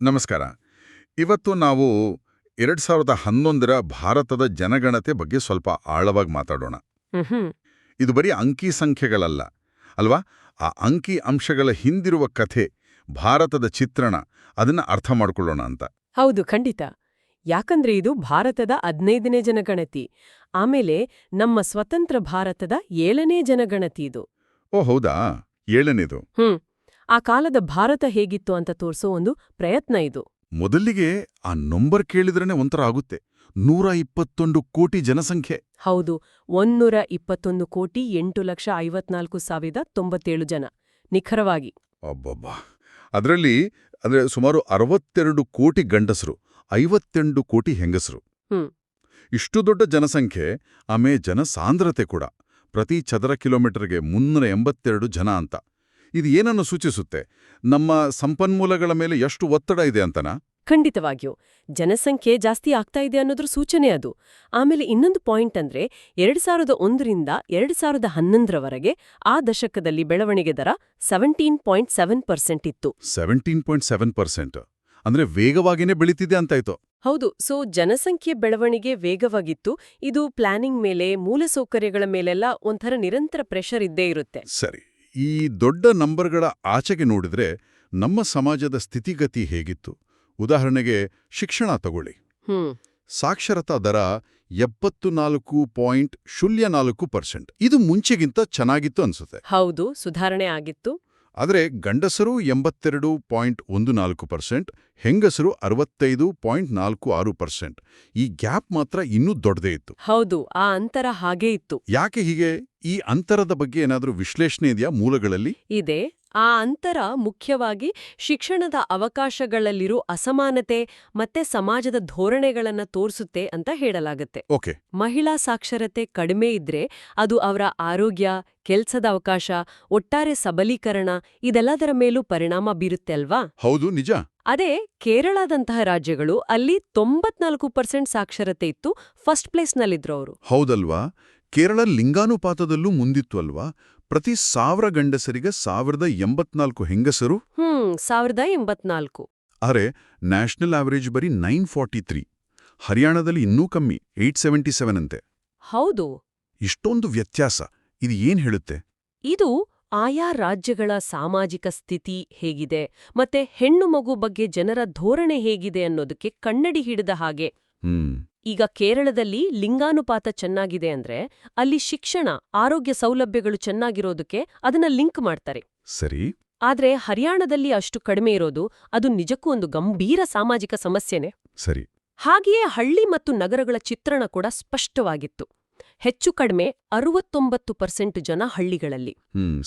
ನಮಸ್ಕಾರ. ಇವತ್ತು ನಾವು 2011ರ ಭಾರತದ ಜನಗಣತಿ ಬಗ್ಗೆ ಸ್ವಲ್ಪ ಆಳವಾಗಿ ಮಾತಾಡೋಣ. ಹ್ಮ್ ಇದು ಬರೀ ಅಂಕಿ ಸಂಖ್ಯೆಗಳಲ್ಲ ಅಲ್ವಾ? ಆ ಅಂಕಿ ಅಂಶಗಳ ಹಿಂದಿರುವ ಕಥೆ, ಭಾರತದ ಚಿತ್ರಣ, ಅದನ್ನ ಅರ್ಥ ಮಾಡ್ಕೊಳ್ಳೋಣ ಅಂತ. ಹೌದು, ಖಂಡಿತ. ಯಾಕಂದ್ರೆ ಇದು ಭಾರತದ 15ನೇ ಜನಗಣತಿ. ಆಮೇಲೆ ನಮ್ಮ ಸ್ವತಂತ್ರ ಭಾರತದ 7ನೇ ಜನಗಣತಿ ಇದು. ಓ ಹೌದಾ, 7ನೇದು. ಆ ಕಾಲದ ಭಾರತ ಹೇಗಿತ್ತು ಅಂತ ತೋರ್ಸೋ ಒಂದು ಪ್ರಯತ್ನ ಇದು. ಮೊದಲಿಗೆ ಆ ನಂಬರ್ ಕೇಳಿದ್ರೇನೆ ಒಂಥರ ಆಗುತ್ತೆ. 121 ಕೋಟಿ ಜನಸಂಖ್ಯೆ. ಹೌದು, 121,854,097 ಜನ ನಿಖರವಾಗಿ. ಅಬ್ಬಬ್ಬಾ. ಅದರಲ್ಲಿ ಸುಮಾರು 62 ಕೋಟಿ ಗಂಡಸರು, 58 ಕೋಟಿ ಹೆಂಗಸರು. ಹ್ಮ್ ಇಷ್ಟು ದೊಡ್ಡ ಜನಸಂಖ್ಯೆ, ಆಮೇಲೆ ಜನಸಾಂದ್ರತೆ ಕೂಡ ಪ್ರತಿ ಚದರ ಕಿಲೋಮೀಟರ್ಗೆ 382 ಜನ ಅಂತ. ಇದು ಏನನ್ನು ಸೂಚಿಸುತ್ತೆ? ನಮ್ಮ ಸಂಪನ್ಮೂಲಗಳ ಮೇಲೆ ಎಷ್ಟು ಒತ್ತಡ ಇದೆ ಅಂತನಾ? ಖಂಡಿತವಾಗಿಯೂ ಜನಸಂಖ್ಯೆ ಜಾಸ್ತಿ ಆಗ್ತಾ ಇದೆ ಅನ್ನೋದ್ರ ಸೂಚನೆ ಅದು. ಆಮೇಲೆ ಇನ್ನೊಂದು ಪಾಯಿಂಟ್ ಅಂದ್ರೆ 2001ರಿಂದ 2011ರವರೆಗೆ ಆ ದಶಕದಲ್ಲಿ ಬೆಳವಣಿಗೆ ದರ 17.7% ಇತ್ತು. 17.7%. ಅಂದ್ರೆ ವೇಗವಾಗಿನೇ ಬೆಳೀತಿದೆ ಅಂತಾಯ್ತು. ಹೌದು. ಸೊ ಜನಸಂಖ್ಯೆ ಬೆಳವಣಿಗೆ ವೇಗವಾಗಿತ್ತು. ಇದು ಪ್ಲಾನಿಂಗ್ ಮೇಲೆ, ಮೂಲಸೌಕರ್ಯಗಳ ಮೇಲೆಲ್ಲ ಒಂಥರ ನಿರಂತರ ಪ್ರೆಷರ್ ಇದ್ದೇ ಇರುತ್ತೆ. ಸರಿ, ಈ ದೊಡ್ಡ ನಂಬರ್ಗಳ ಆಚೆಗೆ ನೋಡಿದ್ರೆ ನಮ್ಮ ಸಮಾಜದ ಸ್ಥಿತಿಗತಿ ಹೇಗಿತ್ತು? ಉದಾಹರಣೆಗೆ ಶಿಕ್ಷಣ ತಗೊಳ್ಳಿ. ಸಾಕ್ಷರತಾ ದರ 74.04%. ಇದು ಮುಂಚೆಗಿಂತ ಚೆನ್ನಾಗಿತ್ತು ಅನ್ಸುತ್ತೆ. ಹೌದು, ಸುಧಾರಣೆ ಆಗಿತ್ತು. ಆದರೆ ಗಂಡಸರು 82.14%, ಹೆಂಗಸರು 65.46%. ಈ ಗ್ಯಾಪ್ ಮಾತ್ರ ಇನ್ನೂ ದೊಡ್ಡದೇ ಇತ್ತು. ಹೌದು, ಆ ಅಂತರ ಹಾಗೇ ಇತ್ತು. ಯಾಕೆ ಹೀಗೆ? ಈ ಅಂತರದ ಬಗ್ಗೆ ಏನಾದರೂ ವಿಶ್ಲೇಷಣೆ ಇದೆಯಾ ಮೂಲಗಳಲ್ಲಿ? ಇದೆ. ಆ ಅಂತರ ಮುಖ್ಯವಾಗಿ ಶಿಕ್ಷಣದ ಅವಕಾಶಗಳಲ್ಲಿರೋ ಅಸಮಾನತೆ ಮತ್ತೆ ಸಮಾಜದ ಧೋರಣೆಗಳನ್ನ ತೋರಿಸುತ್ತೆ ಅಂತ ಹೇಳಲಾಗುತ್ತೆ. ಓಕೆ. ಮಹಿಳಾ ಸಾಕ್ಷರತೆ ಕಡಿಮೆ ಇದ್ರೆ ಅದು ಅವರ ಆರೋಗ್ಯ, ಕೆಲ್ಸದ ಅವಕಾಶ, ಒಟ್ಟಾರೆ ಸಬಲೀಕರಣ ಇದೆಲ್ಲದರ ಮೇಲೂ ಪರಿಣಾಮ ಬೀರುತ್ತೆ ಅಲ್ವಾ? ಹೌದು, ನಿಜ. ಅದೇ ಕೇರಳದಂತಹ ರಾಜ್ಯಗಳು, ಅಲ್ಲಿ 94% ಸಾಕ್ಷರತೆ ಇತ್ತು. ಫಸ್ಟ್ ಪ್ಲೇಸ್ನಲ್ಲಿದ್ರು ಅವರು. ಹೌದಲ್ವಾ? ಕೇರಳ ಲಿಂಗಾನುಪಾತದಲ್ಲೂ ಮುಂದಿತ್ತು ಅಲ್ವಾ? ಪ್ರತಿ 1000 ಗಂಡಸರಿಗೆ 1084 ಹೆಂಗಸರು. 1084. ಆದರೆ ನ್ಯಾಷನಲ್ ಆವರೇಜ್ ಬರೀ 943. ಹರಿಯಾಣದಲ್ಲಿ ಇನ್ನೂ ಕಮ್ಮಿ, 877 ಅಂತೆ. ಹೌದು. ಇಷ್ಟೊಂದು ವ್ಯತ್ಯಾಸ, ಇದು ಏನ್ ಹೇಳುತ್ತೆ? ಇದು ಆಯಾ ರಾಜ್ಯಗಳ ಸಾಮಾಜಿಕ ಸ್ಥಿತಿ ಹೇಗಿದೆ ಮತ್ತೆ ಹೆಣ್ಣು ಮಗು ಬಗ್ಗೆ ಜನರ ಧೋರಣೆ ಹೇಗಿದೆ ಅನ್ನೋದಕ್ಕೆ ಕನ್ನಡಿ ಹಿಡಿದ ಹಾಗೆ. ಈಗ ಕೇರಳದಲ್ಲಿ ಲಿಂಗಾನುಪಾತ ಚೆನ್ನಾಗಿದೆ ಅಂದ್ರೆ ಅಲ್ಲಿ ಶಿಕ್ಷಣ, ಆರೋಗ್ಯ ಸೌಲಭ್ಯಗಳು ಚೆನ್ನಾಗಿರೋದಕ್ಕೆ ಅದನ್ನ ಲಿಂಕ್ ಮಾಡ್ತಾರೆ. ಸರಿ. ಆದ್ರೆ ಹರಿಯಾಣದಲ್ಲಿ ಅಷ್ಟು ಕಡಿಮೆ ಇರೋದು ಅದು ನಿಜಕ್ಕೂ ಒಂದು ಗಂಭೀರ ಸಾಮಾಜಿಕ ಸಮಸ್ಯೆನೆ. ಸರಿ. ಹಾಗೆಯೇ ಹಳ್ಳಿ ಮತ್ತು ನಗರಗಳ ಚಿತ್ರಣ ಕೂಡ ಸ್ಪಷ್ಟವಾಗಿತ್ತು. ಹೆಚ್ಚು ಕಡಿಮೆ 69% ಜನ ಹಳ್ಳಿಗಳಲ್ಲಿ.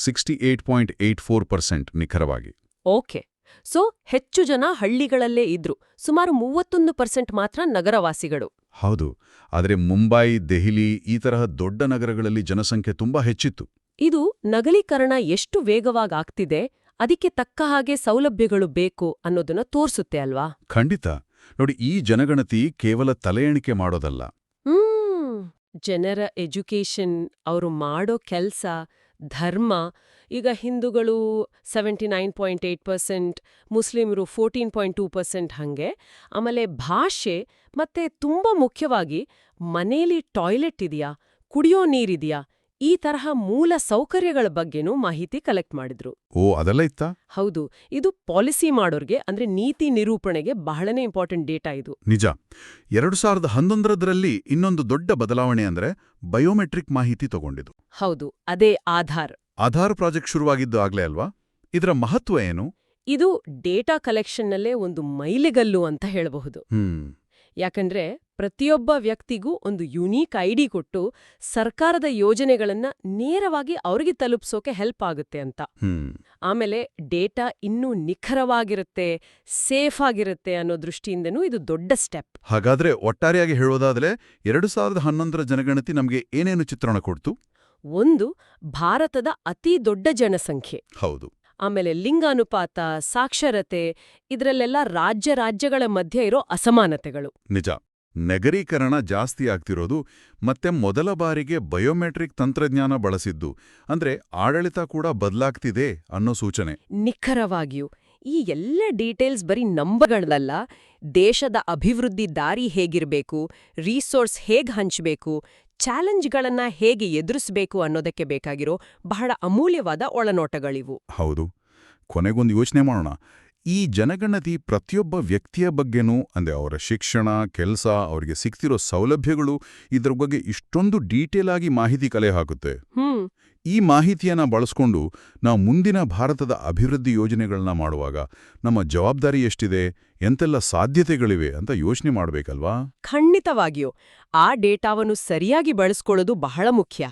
68.84% ನಿಖರವಾಗಿ. ಓಕೆ. ಸೊ ಹೆಚ್ಚು ಜನ ಹಳ್ಳಿಗಳಲ್ಲೇ ಇದ್ರು. ಸುಮಾರು 31% ಮಾತ್ರ ನಗರವಾಸಿಗಳು. ಹೌದು. ಆದರೆ ಮುಂಬೈ, ದೆಹಲಿ ಈ ತರಹ ದೊಡ್ಡ ನಗರಗಳಲ್ಲಿ ಜನಸಂಖ್ಯೆ ತುಂಬಾ ಹೆಚ್ಚಿತ್ತು. ಇದು ನಗರೀಕರಣ ಎಷ್ಟು ವೇಗವಾಗಿ ಆಗ್ತಿದೆ, ಅದಕ್ಕೆ ತಕ್ಕ ಹಾಗೆ ಸೌಲಭ್ಯಗಳು ಬೇಕು ಅನ್ನೋದನ್ನ ತೋರ್ಸುತ್ತೆ ಅಲ್ವಾ? ಖಂಡಿತ. ನೋಡಿ, ಈ ಜನಗಣತಿ ಕೇವಲ ತಲೆ ಎಣಿಕೆ ಮಾಡೋದಲ್ಲ. ಜನರ ಎಜುಕೇಷನ್, ಅವರು ಮಾಡೋ ಕೆಲ್ಸ, ಧರ್ಮ. ಈಗ ಹಿಂದೂಗಳು 79.8%, ಮುಸ್ಲಿಮರು 14.2% ಹಂಗೆ. ಆಮೇಲೆ ಭಾಷೆ, ಮತ್ತೆ ತುಂಬಾ ಮುಖ್ಯವಾಗಿ ಮನೇಲಿ ಟಾಯ್ಲೆಟ್ ಇದೆಯಾ, ಕುಡಿಯೋ ನೀರಿದೆಯಾ, ಈ ತರಹ ಮೂಲ ಸೌಕರ್ಯಗಳ ಬಗ್ಗೆನೂ ಮಾಹಿತಿ ಕಲೆಕ್ಟ್ ಮಾಡಿದ್ರು. ಓ, ಅದೆಲ್ಲ ಇತ್ತಾ? ಹೌದು. ಇದು ಪಾಲಿಸಿ ಮಾಡೋರ್ಗೆ, ಅಂದ್ರೆ ನೀತಿ ನಿರೂಪಣೆಗೆ ಬಹಳನೇ ಇಂಪಾರ್ಟೆಂಟ್ ಡೇಟಾ ಇದು. ನಿಜ. 2011ರಲ್ಲಿ ಇನ್ನೊಂದು ದೊಡ್ಡ ಬದಲಾವಣೆ ಅಂದ್ರೆ ಬಯೋಮೆಟ್ರಿಕ್ ಮಾಹಿತಿ ತಗೊಂಡಿದ್ದು. ಹೌದು, ಅದೇ ಆಧಾರ್. ಆಧಾರ್ ಪ್ರಾಜೆಕ್ಟ್ ಶುರುವಾಗಿದ್ದು ಆಗ್ಲೇ ಅಲ್ವಾ? ಇದರ ಮಹತ್ವ ಏನು? ಇದು ಡೇಟಾ ಕಲೆಕ್ಷನ್ನಲ್ಲೇ ಒಂದು ಮೈಲಿಗಲ್ಲು ಅಂತ ಹೇಳಬಹುದು. ಯಾಕಂದ್ರೆ ಪ್ರತಿಯೊಬ್ಬ ವ್ಯಕ್ತಿಗೂ ಒಂದು ಯುನೀಕ್ ಐಡಿ ಕೊಟ್ಟು ಸರ್ಕಾರದ ಯೋಜನೆಗಳನ್ನ ನೇರವಾಗಿ ಅವ್ರಿಗೆ ತಲುಪಿಸೋಕೆ ಹೆಲ್ಪ್ ಆಗುತ್ತೆ ಅಂತ. ಆಮೇಲೆ ಡೇಟಾ ಇನ್ನೂ ನಿಖರವಾಗಿರುತ್ತೆ, ಸೇಫ್ ಆಗಿರುತ್ತೆ ಅನ್ನೋ ದೃಷ್ಟಿಯಿಂದನೂ ಇದು ದೊಡ್ಡ ಸ್ಟೆಪ್. ಹಾಗಾದ್ರೆ ಒಟ್ಟಾರೆಯಾಗಿ ಹೇಳೋದಾದ್ರೆ 2011ರ ಜನಗಣತಿ ನಮಗೆ ಏನೇನು ಚಿತ್ರಣ ಕೊಡ್ತು? ಒಂದು, ಭಾರತದ ಅತಿ ದೊಡ್ಡ ಜನಸಂಖ್ಯೆ. ಹೌದು. ಆಮೇಲೆ ಲಿಂಗಾನುಪಾತ, ಸಾಕ್ಷರತೆ, ಇದರಲ್ಲೆಲ್ಲ ರಾಜ್ಯಗಳ ಮಧ್ಯೆ ಇರೋ ಅಸಮಾನತೆಗಳು. ನಿಜ. ನಗರೀಕರಣ ಜಾಸ್ತಿ ಆಗ್ತಿರೋದು ಮತ್ತೆ ಮೊದಲ ಬಾರಿಗೆ ಬಯೋಮೆಟ್ರಿಕ್ ತಂತ್ರಜ್ಞಾನ ಬಳಸಿದ್ದು, ಅಂದ್ರೆ ಆಡಳಿತ ಕೂಡ ಬದಲಾಗ್ತಿದೆ ಅನ್ನೋ ಸೂಚನೆ. ನಿಖರವಾಗಿಯೂ ಈ ಎಲ್ಲ ಡೀಟೇಲ್ಸ್ ಬರೀ ನಂಬರ್ಗಳಲ್ಲ, ದೇಶದ ಅಭಿವೃದ್ಧಿ ದಾರಿ ಹೇಗಿರಬೇಕು, ರಿಸೋರ್ಸ್ ಹೇಗೆ ಹಂಚಬೇಕು, ಚಾಲೆಂಜ್ಗಳನ್ನ ಹೇಗೆ ಎದುರಿಸಬೇಕು ಅನ್ನೋದಕ್ಕೆ ಬೇಕಾಗಿರೋ ಬಹಳ ಅಮೂಲ್ಯವಾದ ಒಳನೋಟಗಳಿವು. ಹೌದು. ಕೊನೆಗೊಂದು ಯೋಚನೆ ಮಾಡೋಣ. ಈ ಜನಗಣತಿ ಪ್ರತಿಯೊಬ್ಬ ವ್ಯಕ್ತಿಯ ಬಗ್ಗೆನೂ ಅಂದ್ರೆ ಅವರ ಶಿಕ್ಷಣ, ಕೆಲಸ, ಅವರಿಗೆ ಸಿಗ್ತಿರೋ ಸೌಲಭ್ಯಗಳು ಇದ್ರ ಬಗ್ಗೆ ಇಷ್ಟೊಂದು ಡೀಟೇಲ್ ಆಗಿ ಮಾಹಿತಿ ಕಲೆ ಹಾಕುತ್ತೆ. ಈ ಮಾಹಿತಿಯನ್ನ ಬಳಸ್ಕೊಂಡು ನಾವು ಮುಂದಿನ ಭಾರತದ ಅಭಿವೃದ್ಧಿ ಯೋಜನೆಗಳನ್ನ ಮಾಡುವಾಗ ನಮ್ಮ ಜವಾಬ್ದಾರಿ ಎಷ್ಟಿದೆ, ಎಂತೆಲ್ಲ ಸಾಧ್ಯತೆಗಳಿವೆ ಅಂತ ಯೋಚನೆ ಮಾಡಬೇಕಲ್ವಾ? ಖಂಡಿತವಾಗಿಯೂ ಆ ಡೇಟಾವನ್ನು ಸರಿಯಾಗಿ ಬಳಸ್ಕೊಳ್ಳೋದು ಬಹಳ ಮುಖ್ಯ.